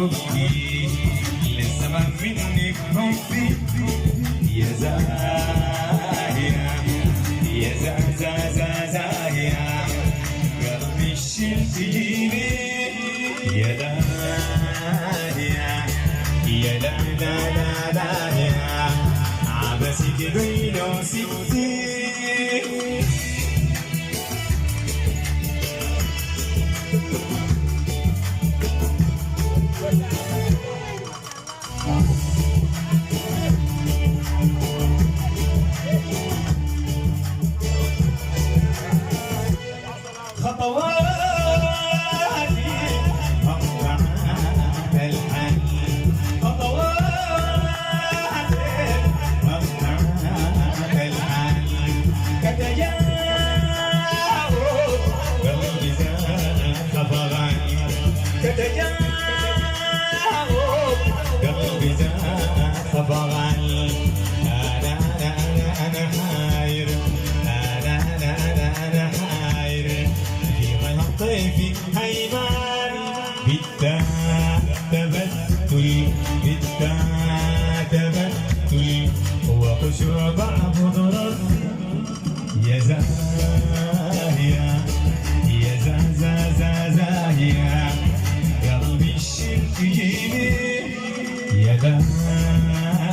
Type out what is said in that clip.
وابكي لسه ما منك حبي يا زاهية يا زاهية قلبي شلتيني يا داهية يا لا لا لا لا عبسك بين ستي خطواتي مقطعات الحل خطواتي مقطعات الحل كتجاوب قلبي زاد خفغان كتجاوب قلبي زاد خفغان أنا حاير أنا حاير في طيفي هيمان بالتبتل وخشوع بعض ضرر يا زاهية يا زاهية قلبي الشرك يجيني يا داهية